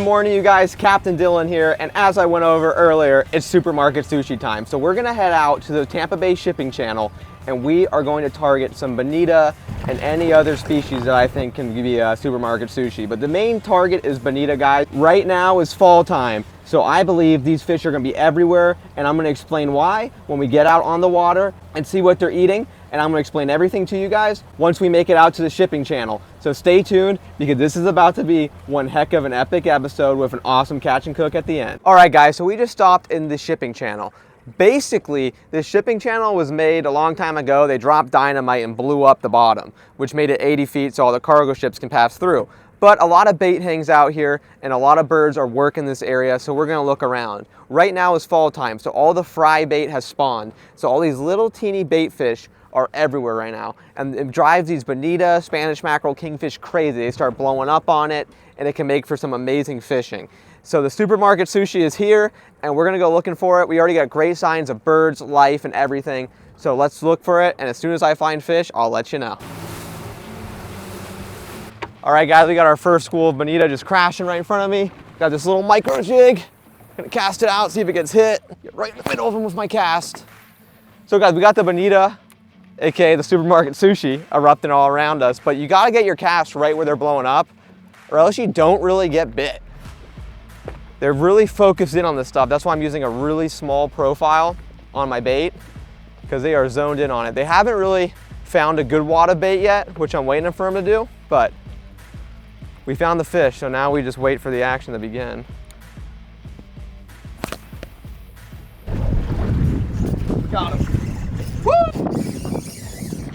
Good morning, you guys. Captain Dylan here, and as I went over earlier, it's supermarket sushi time. So we're gonna head out to the Tampa Bay shipping channel, and we are going to target some Bonita and any other species that I think can be a supermarket sushi. But the main target is Bonita, guys. Right now is fall time, so I believe these fish are gonna be everywhere, and I'm gonna explain why when we get out on the water and see what they're eating. And I'm gonna explain everything to you guys once we make it out to the shipping channel. So stay tuned, because this is about to be one heck of an epic episode with an awesome catch and cook at the end. All right, guys, so we just stopped in the shipping channel. Basically, this shipping channel was made a long time ago. They dropped dynamite and blew up the bottom, which made it 80 feet so all the cargo ships can pass through. But a lot of bait hangs out here, and a lot of birds are working this area, so we're gonna look around. Right now is fall time, so all the fry bait has spawned. So all these little teeny bait fish are everywhere right now, and it drives these Bonita, Spanish mackerel, kingfish crazy. They start blowing up on it, and it can make for some amazing fishing. So the supermarket sushi is here, and we're gonna go looking for it. We already got great signs of birds, life, and everything. So let's look for it, and as soon as I find fish, I'll let you know. All right, guys, we got our first school of Bonita just crashing right in front of me. Got this little micro jig. Gonna cast it out, see if it gets hit. Get right in the middle of them with my cast. So guys, we got the Bonita, aka the supermarket sushi, erupting all around us, but you gotta get your cast right where they're blowing up, or else you don't really get bit. They're really focused in on this stuff. That's why I'm using a really small profile on my bait, because they are zoned in on it. They haven't really found a good wad of bait yet, which I'm waiting for them to do, but we found the fish, so now we just wait for the action to begin. Got him. Woo!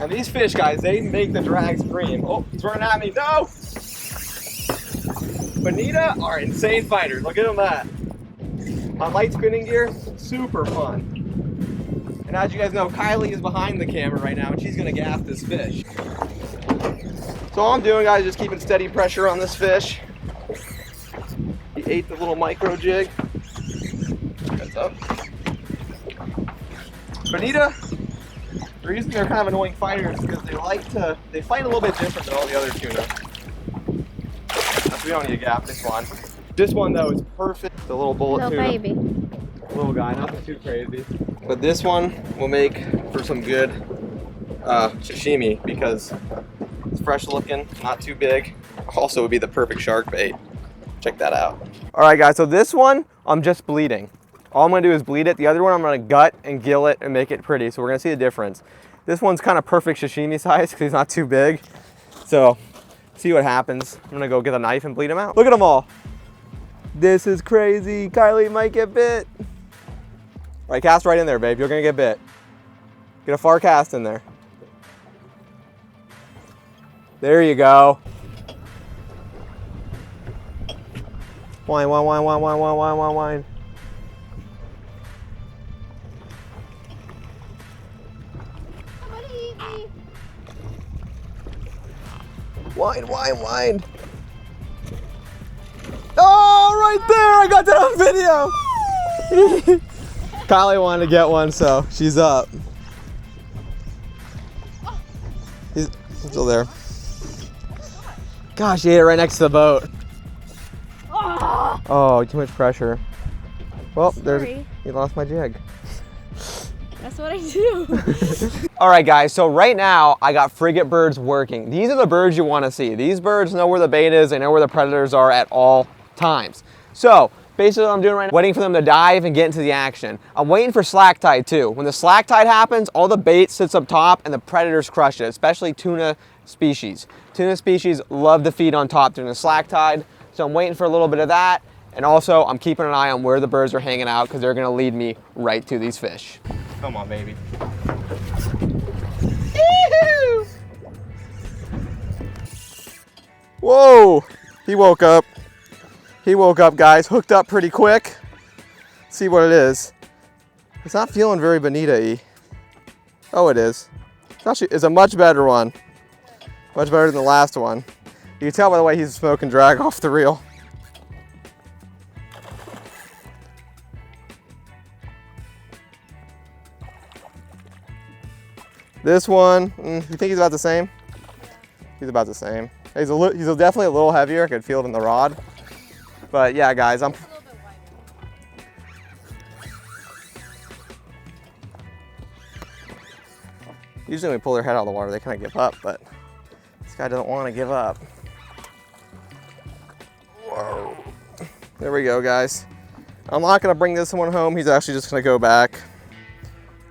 And these fish, guys, they make the drag scream. Oh, he's running at me. No! Bonita are insane fighters. Look at them that. On light spinning gear, super fun. And as you guys know, Kylie is behind the camera right now, and she's gonna gaff this fish. So all I'm doing, guys, is just keeping steady pressure on this fish. He ate the little micro jig. Heads up. Bonita, the reason they're kind of annoying fighters is because they fight a little bit different than all the other tuna. So we don't need to gap this one. This one, though, is perfect. The little bullet tuna. Little baby. Little guy, nothing too crazy. But this one will make for some good sashimi, because it's fresh looking, not too big. Also would be the perfect shark bait. Check that out. All right, guys, so this one, I'm just bleeding. All I'm gonna do is bleed it. The other one, I'm gonna gut and gill it and make it pretty. So we're gonna see the difference. This one's kind of perfect sashimi size because he's not too big. So see what happens. I'm gonna go get a knife and bleed him out. Look at them all. This is crazy. Kylie might get bit. All right, cast right in there, babe. You're gonna get bit. Get a far cast in there. There you go. Whine, whine, whine, whine, whine, whine, whine, whine, whine. Whine, whine, whine. Oh, right there, I got that on video. Kylie wanted to get one, so she's up. He's still there. Gosh, he ate it right next to the boat. Oh, too much pressure. Well, he lost my jig. That's what I do. All right, guys, so right now I got frigate birds working. These are the birds you want to see. These birds know where the bait is. They know where the predators are at all times. So basically what I'm doing right now, waiting for them to dive and get into the action. I'm waiting for slack tide too. When the slack tide happens, all the bait sits up top and the predators crush it, especially tuna species. Tuna species love to feed on top during the slack tide. So I'm waiting for a little bit of that. And also I'm keeping an eye on where the birds are hanging out, because they're gonna lead me right to these fish. Come on, baby. Whoa, he woke up. He woke up, guys. Hooked up pretty quick. Let's see what it is. It's not feeling very Bonita-y. Oh, it is. It's a much better one. Much better than the last one. You can tell by the way he's smoking drag off the reel. This one, you think he's about the same? He's about the same. He's definitely a little heavier. I could feel it in the rod. But yeah, guys, A little bit wider. usually when we pull their head out of the water, they kind of give up, but this guy doesn't want to give up. Whoa. There we go, guys. I'm not gonna bring this one home. He's actually just gonna go back,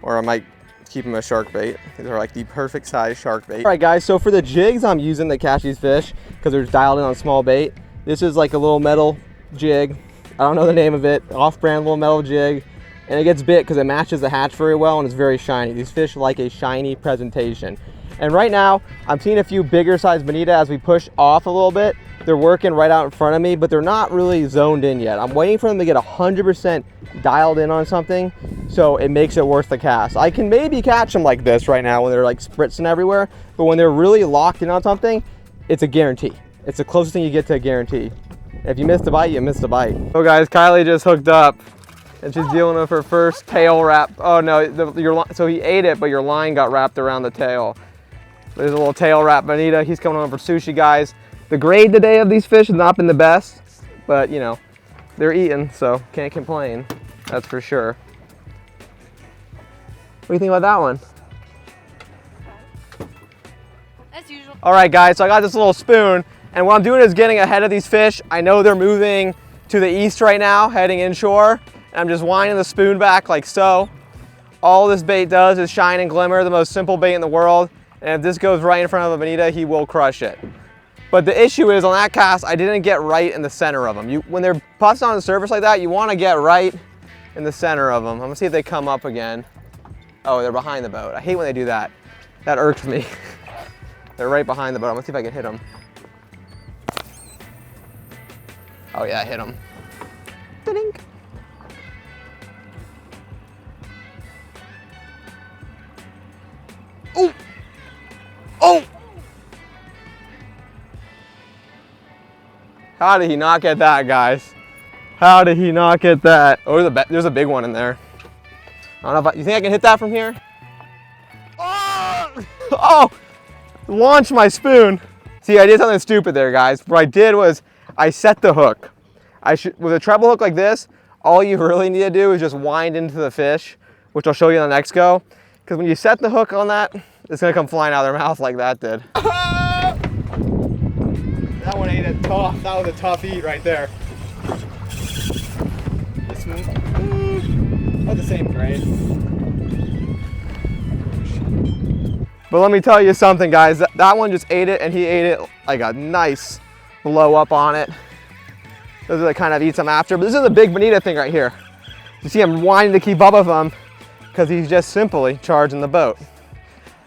or I might keep him as shark bait. These are like the perfect size shark bait. All right, guys, so for the jigs I'm using to catch these fish, because they're dialed in on small bait, this is like a little metal jig. I don't know the name of it, off-brand little metal jig, and it gets bit because it matches the hatch very well and it's very shiny. These fish like a shiny presentation. And right now, I'm seeing a few bigger size bonita as we push off a little bit. They're working right out in front of me, but they're not really zoned in yet. I'm waiting for them to get 100% dialed in on something, so it makes it worth the cast. I can maybe catch them like this right now when they're like spritzing everywhere, but when they're really locked in on something, it's a guarantee. It's the closest thing you get to a guarantee. If you miss the bite, you miss the bite. So guys, Kylie just hooked up, and she's dealing with her first tail wrap. Oh no, so he ate it, but your line got wrapped around the tail. There's a little tail wrap bonita. He's coming on for sushi, guys. The grade today of these fish has not been the best, but you know, they're eating, so can't complain. That's for sure. What do you think about that one? As usual. All right, guys, so I got this little spoon, and what I'm doing is getting ahead of these fish. I know they're moving to the east right now, heading inshore, and I'm just winding the spoon back like so. All this bait does is shine and glimmer, the most simple bait in the world, and if this goes right in front of a bonita, he will crush it. But the issue is on that cast, I didn't get right in the center of them. When they're puffed on the surface like that, you want to get right in the center of them. I'm gonna see if they come up again. Oh, they're behind the boat. I hate when they do that. That irks me. They're right behind the boat. I'm gonna see if I can hit them. Oh yeah, I hit them. Ta-dink. Oh! Oh! How did he not get that, guys? How did he not get that? Oh, there's a big one in there. I don't know if you think I can hit that from here? Oh! Oh! Launch my spoon. See, I did something stupid there, guys. What I did was I set the hook. With a treble hook like this, all you really need to do is just wind into the fish, which I'll show you on the next go. Because when you set the hook on that, it's gonna come flying out of their mouth like that did. That one ate it tough. That was a tough eat right there. This one, about the same grade. But let me tell you something, guys. That one just ate it, and he ate it like a nice blow up on it. Those are the kind of eats I'm after. But this is a big bonita thing right here. You see him wanting to keep up with him because he's just simply charging the boat.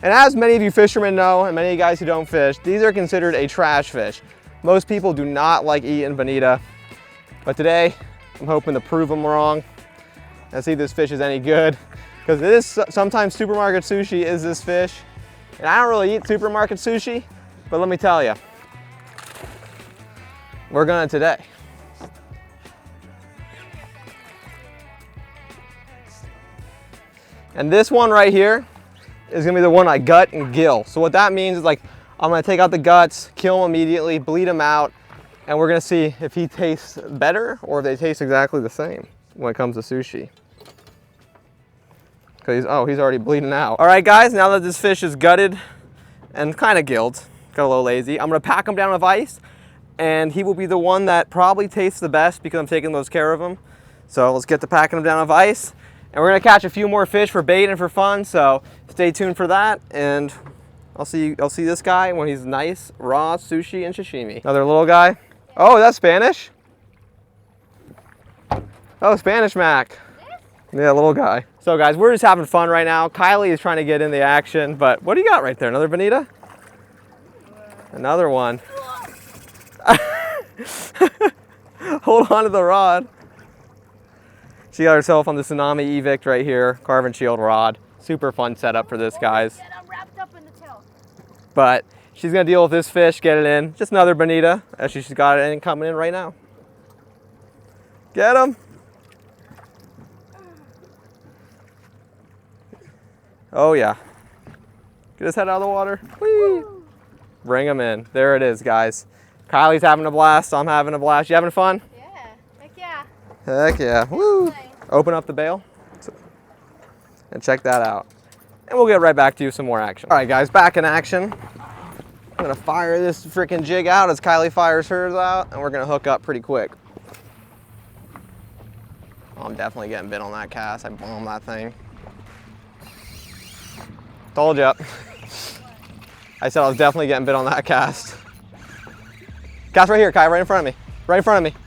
And as many of you fishermen know, and many of you guys who don't fish, these are considered a trash fish. Most people do not like eating bonita, but today I'm hoping to prove them wrong and see if this fish is any good, because it is sometimes supermarket sushi is this fish, and I don't really eat supermarket sushi, but let me tell you, we're gonna today. And this one right here is gonna be the one I gut and gill. So what that means is, like, I'm gonna take out the guts, kill him immediately, bleed him out, and we're gonna see if he tastes better or if they taste exactly the same when it comes to sushi. Cause he's already bleeding out. All right, guys, now that this fish is gutted and kind of gilled, got a little lazy, I'm gonna pack him down with ice, and he will be the one that probably tastes the best because I'm taking those care of him. So let's get to packing him down with ice, and we're gonna catch a few more fish for bait and for fun. So stay tuned for that, and I'll see this guy when he's nice, raw sushi and sashimi. Another little guy. Oh, that's Spanish? Oh, Spanish Mac. Yeah, little guy. So guys, we're just having fun right now. Kylie is trying to get in the action, but what do you got right there? Another bonita? Another one. Hold on to the rod. She got herself on the Tsunami Evict right here, carbon shield rod. Super fun setup for this, guys. But she's gonna deal with this fish, get it in. Just another bonita, as she's got it in, coming in right now. Get him. Oh yeah. Get his head out of the water. Whee! Bring him in. There it is, guys. Kylie's having a blast. I'm having a blast. You having fun? Yeah. Heck yeah. Woo! Open up the bail and check that out. And we'll get right back to you some more action. All right, guys, back in action. I'm gonna fire this freaking jig out as Kylie fires hers out, and we're gonna hook up pretty quick. Oh, I'm definitely getting bit on that cast. I bombed that thing. Told ya. I said I was definitely getting bit on that cast. Cast right here, Kai, right in front of me. Right in front of me.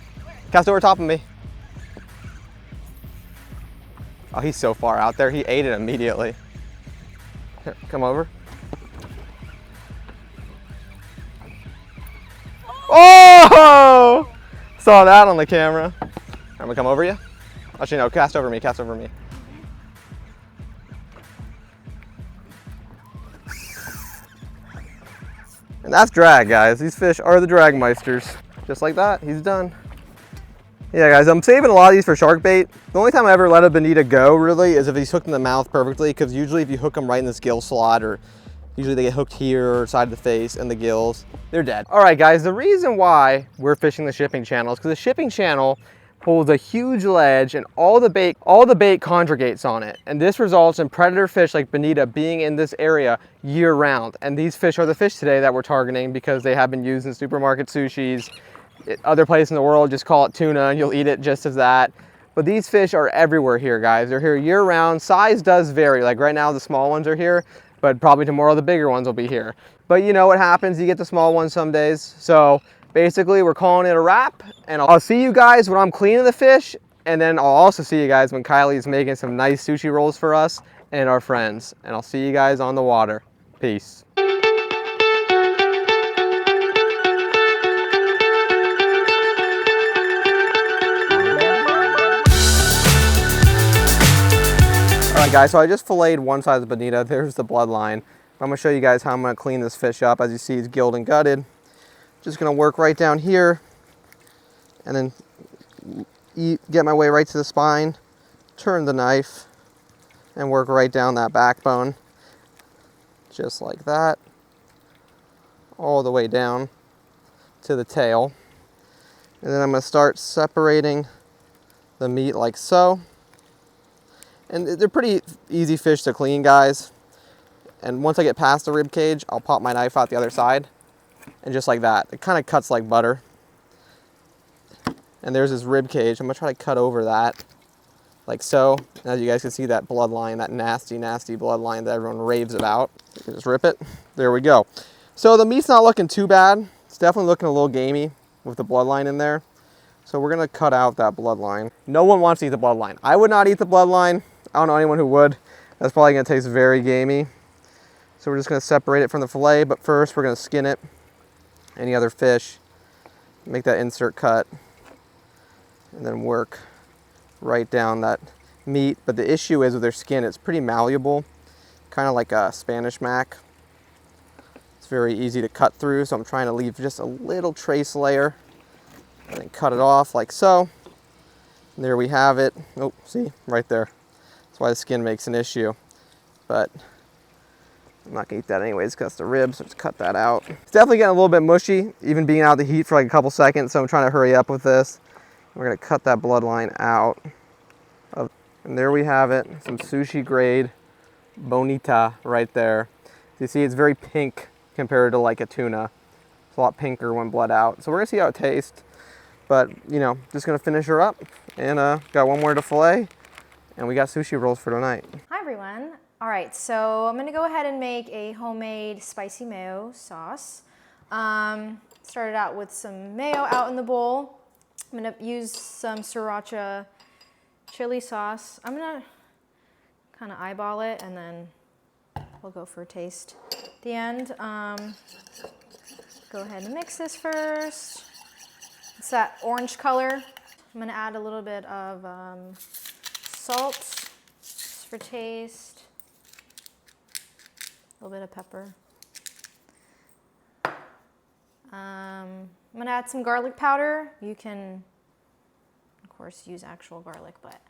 Cast over top of me. Oh, he's so far out there. He ate it immediately. Here, come over. Oh! Saw that on the camera. I'm gonna come over you. Actually, no, cast over me, cast over me. And that's drag, guys. These fish are the drag meisters. Just like that, he's done. Yeah, guys, I'm saving a lot of these for shark bait. The only time I ever let a bonita go, really, is if he's hooked in the mouth perfectly, because usually if you hook them right in this gill slot, or usually they get hooked here or side of the face and the gills, they're dead. All right, guys, the reason why we're fishing the shipping channel is because the shipping channel holds a huge ledge and all the bait congregates on it. And this results in predator fish like bonita being in this area year round. And these fish are the fish today that we're targeting because they have been used in supermarket sushis. Other places in the world just call it tuna and you'll eat it just as that. But these fish are everywhere here, guys. They're here year round. Size does vary. Like right now the small ones are here, but probably tomorrow the bigger ones will be here. But you know what happens, you get the small ones some days. So basically we're calling it a wrap, and I'll see you guys when I'm cleaning the fish, and then I'll also see you guys when Kylie's making some nice sushi rolls for us and our friends. And I'll see you guys on the water. Peace. All right, guys, so I just filleted one side of the bonita. There's the bloodline. I'm gonna show you guys how I'm gonna clean this fish up. As you see, it's gilled and gutted. Just gonna work right down here and then get my way right to the spine, turn the knife, and work right down that backbone, just like that, all the way down to the tail. And then I'm gonna start separating the meat like so. And they're pretty easy fish to clean, guys. And once I get past the rib cage, I'll pop my knife out the other side. And just like that, it kind of cuts like butter. And there's this rib cage. I'm gonna try to cut over that, like so. As you guys can see, that bloodline, that nasty, nasty bloodline that everyone raves about. You can just rip it. There we go. So the meat's not looking too bad. It's definitely looking a little gamey with the bloodline in there. So we're gonna cut out that bloodline. No one wants to eat the bloodline. I would not eat the bloodline. I don't know anyone who would. That's probably gonna taste very gamey. So we're just gonna separate it from the fillet, but first we're gonna skin it. Any other fish, make that insert cut, and then work right down that meat. But the issue is with their skin, it's pretty malleable, kind of like a Spanish mac. It's very easy to cut through, so I'm trying to leave just a little trace layer and then cut it off like so. And there we have it. Oh, see, right there. That's why the skin makes an issue. But I'm not gonna eat that anyways because the ribs, so just cut that out. It's definitely getting a little bit mushy, even being out of the heat for like a couple seconds, so I'm trying to hurry up with this. We're gonna cut that bloodline out. And there we have it, some sushi grade Bonita right there. You see it's very pink compared to like a tuna. It's a lot pinker when bled out. So we're gonna see how it tastes. But, you know, just gonna finish her up and got one more to fillet and we got sushi rolls for tonight. Hi everyone. All right, so I'm gonna go ahead and make a homemade spicy mayo sauce. Started out with some mayo out in the bowl. I'm gonna use some sriracha chili sauce. I'm gonna kind of eyeball it and then we'll go for a taste at the end. Go ahead and mix this first. It's that orange color. I'm gonna add a little bit of salt just for taste. A little bit of pepper. I'm gonna add some garlic powder. You can, of course, use actual garlic, but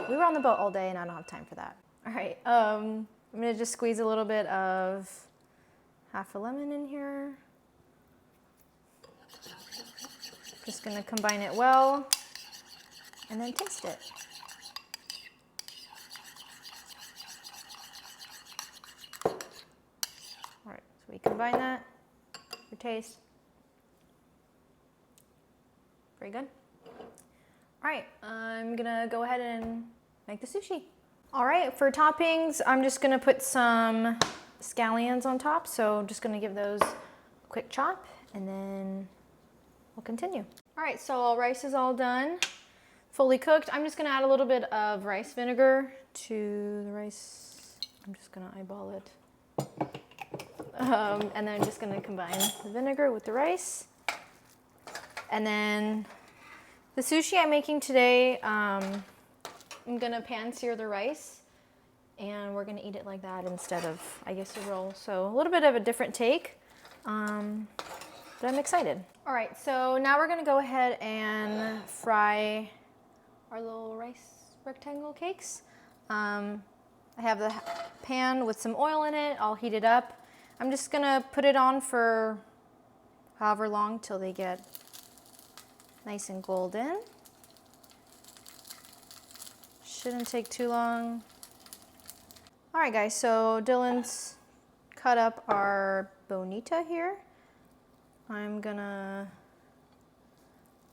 we were on the boat all day and I don't have time for that. All right, I'm gonna just squeeze a little bit of half a lemon in here. Just gonna combine it well. and then taste it. All right, so we combine that for taste. Very good. All right, I'm gonna go ahead and make the sushi. All right, for toppings, I'm just gonna put some scallions on top. So I'm just gonna give those a quick chop and then we'll continue. All right, so our rice is all done, fully cooked. I'm just gonna add a little bit of rice vinegar to the rice. I'm just gonna eyeball it. And then I'm just gonna combine the vinegar with the rice. And then the sushi I'm making today, I'm gonna pan sear the rice and we're gonna eat it like that instead of, I guess, a roll. So a little bit of a different take, but I'm excited. All right, so now we're gonna go ahead and fry our little rice rectangle cakes. I have the pan with some oil in it. I'll heat it up. I'm just gonna put it on for however long till they get nice and golden. Shouldn't take too long. All right, guys, so Dylan's cut up our Bonita here. I'm gonna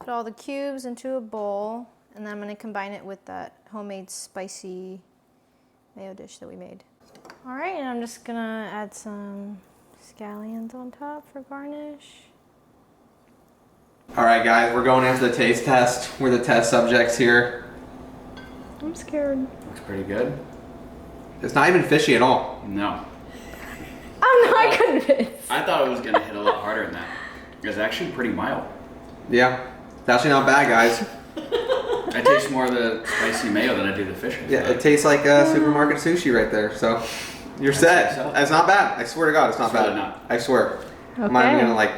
put all the cubes into a bowl, and then I'm gonna combine it with that homemade spicy mayo dish that we made. All right, and I'm just gonna add some scallions on top for garnish. All right, guys, we're going into the taste test. We're the test subjects here. I'm scared. Looks pretty good. It's not even fishy at all. No. I'm not convinced. I thought it was gonna hit a lot harder than that. It's actually pretty mild. Yeah, it's actually not bad, guys. I taste more of the spicy mayo than I do the fish. Yeah, it tastes like supermarket sushi right there. So you're set. so. It's not bad. I swear to God, it's not It's bad. really not. I swear. I'm not Okay. even gonna like.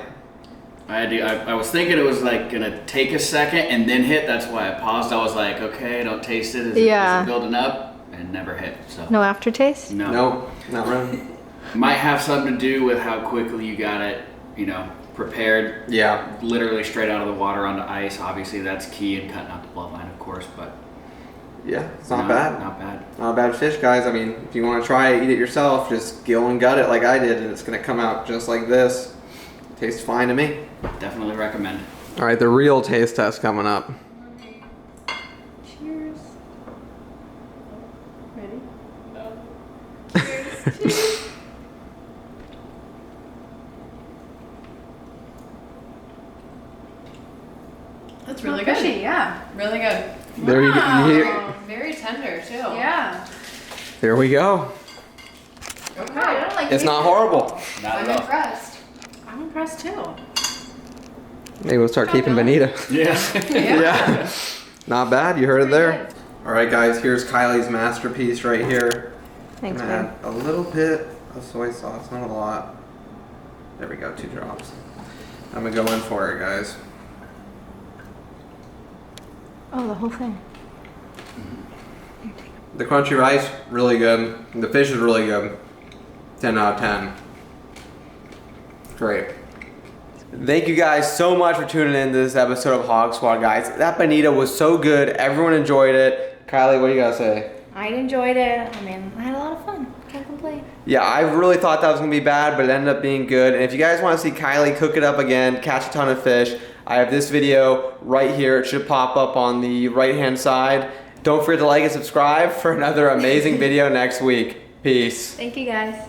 I was thinking it was like gonna take a second and then hit. That's why I paused. I was like, okay, I don't taste it. Is Yeah. it building up? And it never hit. So No aftertaste? no. No, not really. Might have something to do with how quickly you got it, prepared. Yeah. Literally straight out of the water onto ice. Obviously, that's key in cutting out the bloodline, of course. But Yeah, it's not no, bad. Not bad. Not a bad fish, guys. I mean, if you want to try it, eat it yourself, just gill and gut it like I did, and it's gonna come out just like this. Tastes fine to me. Definitely recommend. All right, the real taste test coming up. Cheers. Ready? That's really good. Fishy, yeah. Really good. There you Wow. go. Oh, very tender too. Yeah. There we go. Okay. Wow, I don't like It's it. not horrible. Not I'm at all. impressed. I'm impressed too. Maybe we'll start keeping Bonita. Yeah. Yeah. Not bad. You heard it there. Pretty All right, guys. Here's Kylie's masterpiece right here. Thanks, I'm babe. gonna add a little bit of soy sauce, not a lot. There we go, 2 drops. I'm gonna go in for it, guys. Oh, the whole thing. The crunchy rice, really good. The fish is really good. 10 out of 10. Great. Thank you guys so much for tuning in to this episode of Hog Squad, guys. That bonita was so good. Everyone enjoyed it. Kylie, what do you gotta say? I enjoyed it. I mean, I had a lot of fun. Can't complain. Yeah, I really thought that was gonna be bad, but it ended up being good. And if you guys wanna see Kylie cook it up again, catch a ton of fish, I have this video right here. It should pop up on the right-hand side. Don't forget to like and subscribe for another amazing video next week. Peace. Thank you, guys.